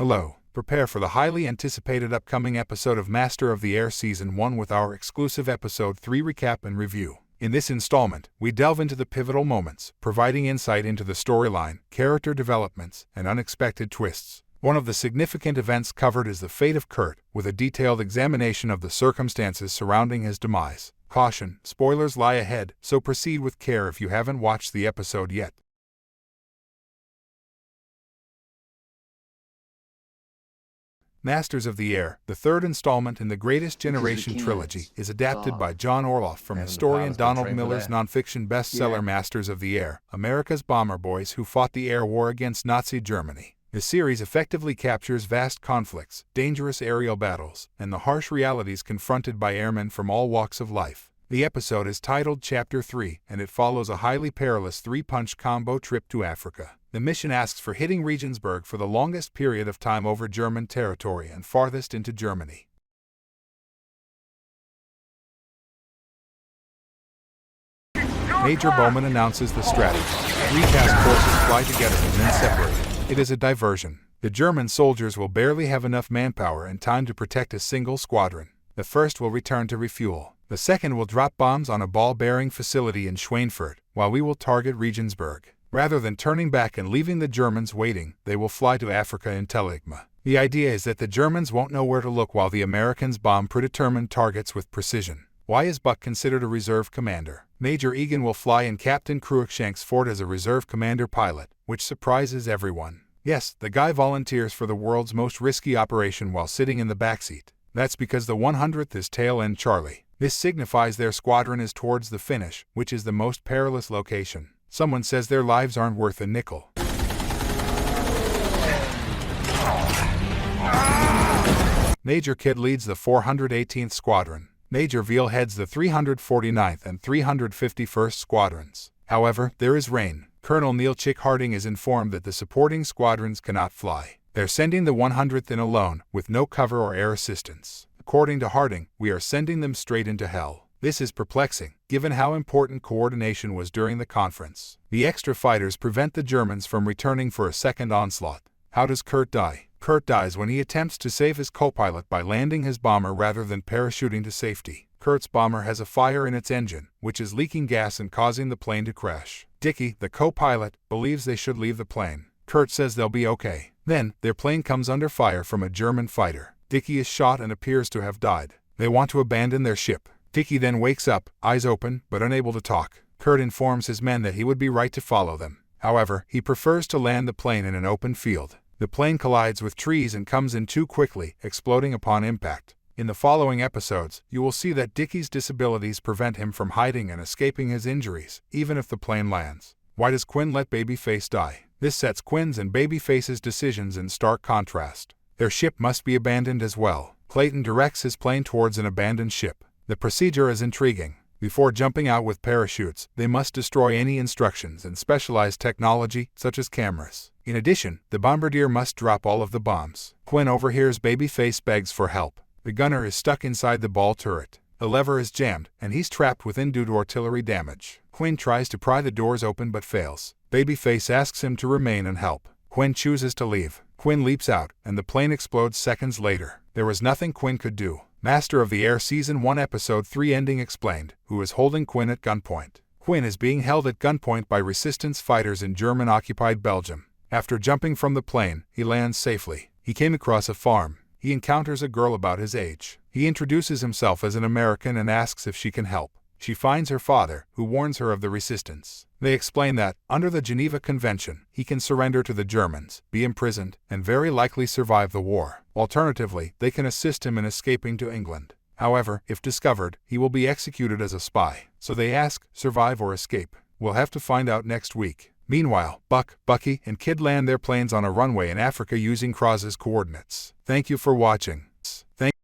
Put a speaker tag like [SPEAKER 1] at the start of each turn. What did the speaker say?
[SPEAKER 1] Hello. Prepare for the highly anticipated upcoming episode of Master of the Air Season 1 with our exclusive Episode 3 recap and review. In this installment, we delve into the pivotal moments, providing insight into the storyline, character developments, and unexpected twists. One of the significant events covered is the fate of Curt, with a detailed examination of the circumstances surrounding his demise. Caution, spoilers lie ahead, so proceed with care if you haven't watched the episode yet. Masters of the Air, the third installment in the Greatest Generation trilogy, is adapted by John Orloff from historian Donald Miller's nonfiction bestseller Masters of the Air, America's Bomber Boys Who Fought the Air War Against Nazi Germany. The series effectively captures vast conflicts, dangerous aerial battles, and the harsh realities confronted by airmen from all walks of life. The episode is titled Chapter 3, and it follows a highly perilous three-punch combo trip to Africa. The mission asks for hitting Regensburg for the longest period of time over German territory and farthest into Germany. Major Bowman announces the strategy. Three task forces fly together and then separate. It is a diversion. The German soldiers will barely have enough manpower and time to protect a single squadron. The first will return to refuel. The second will drop bombs on a ball-bearing facility in Schweinfurt, while we will target Regensburg. Rather than turning back and leaving the Germans waiting, they will fly to Africa in Teligma. The idea is that the Germans won't know where to look while the Americans bomb predetermined targets with precision. Why is Buck considered a reserve commander? Major Egan will fly in Captain Cruikshank's fort as a reserve commander pilot, which surprises everyone. Yes, the guy volunteers for the world's most risky operation while sitting in the backseat. That's because the 100th is tail end Charlie. This signifies their squadron is towards the finish, which is the most perilous location. Someone says their lives aren't worth a nickel. Major Kidd leads the 418th Squadron. Major Veal heads the 349th and 351st Squadrons. However, there is rain. Colonel Neil Chick Harding is informed that the supporting squadrons cannot fly. They're sending the 100th in alone, with no cover or air assistance. According to Harding, we are sending them straight into hell. This is perplexing, given how important coordination was during the conference. The extra fighters prevent the Germans from returning for a second onslaught. How does Curt die? Curt dies when he attempts to save his co-pilot by landing his bomber rather than parachuting to safety. Curt's bomber has a fire in its engine, which is leaking gas and causing the plane to crash. Dickie, the co-pilot, believes they should leave the plane. Curt says they'll be okay. Then, their plane comes under fire from a German fighter. Dickie is shot and appears to have died. They want to abandon their ship. Dickie then wakes up, eyes open, but unable to talk. Curt informs his men that he would be right to follow them. However, he prefers to land the plane in an open field. The plane collides with trees and comes in too quickly, exploding upon impact. In the following episodes, you will see that Dickie's disabilities prevent him from hiding and escaping his injuries, even if the plane lands. Why does Quinn let Babyface die? This sets Quinn's and Babyface's decisions in stark contrast. Their ship must be abandoned as well. Clayton directs his plane towards an abandoned ship. The procedure is intriguing. Before jumping out with parachutes, they must destroy any instructions and specialized technology, such as cameras. In addition, the bombardier must drop all of the bombs. Quinn overhears Babyface begs for help. The gunner is stuck inside the ball turret. The lever is jammed, and he's trapped within due to artillery damage. Quinn tries to pry the doors open but fails. Babyface asks him to remain and help. Quinn chooses to leave. Quinn leaps out, and the plane explodes seconds later. There was nothing Quinn could do. Master of the Air Season 1 Episode 3 ending explained, who is holding Quinn at gunpoint. Quinn is being held at gunpoint by resistance fighters in German-occupied Belgium. After jumping from the plane, he lands safely. He came across a farm. He encounters a girl about his age. He introduces himself as an American and asks if she can help. She finds her father, who warns her of the resistance. They explain that, under the Geneva Convention, he can surrender to the Germans, be imprisoned, and very likely survive the war. Alternatively, they can assist him in escaping to England. However, if discovered, he will be executed as a spy. So they ask, survive or escape? We'll have to find out next week. Meanwhile, Buck, Bucky, and Kid land their planes on a runway in Africa using Krause's coordinates. Thank you for watching.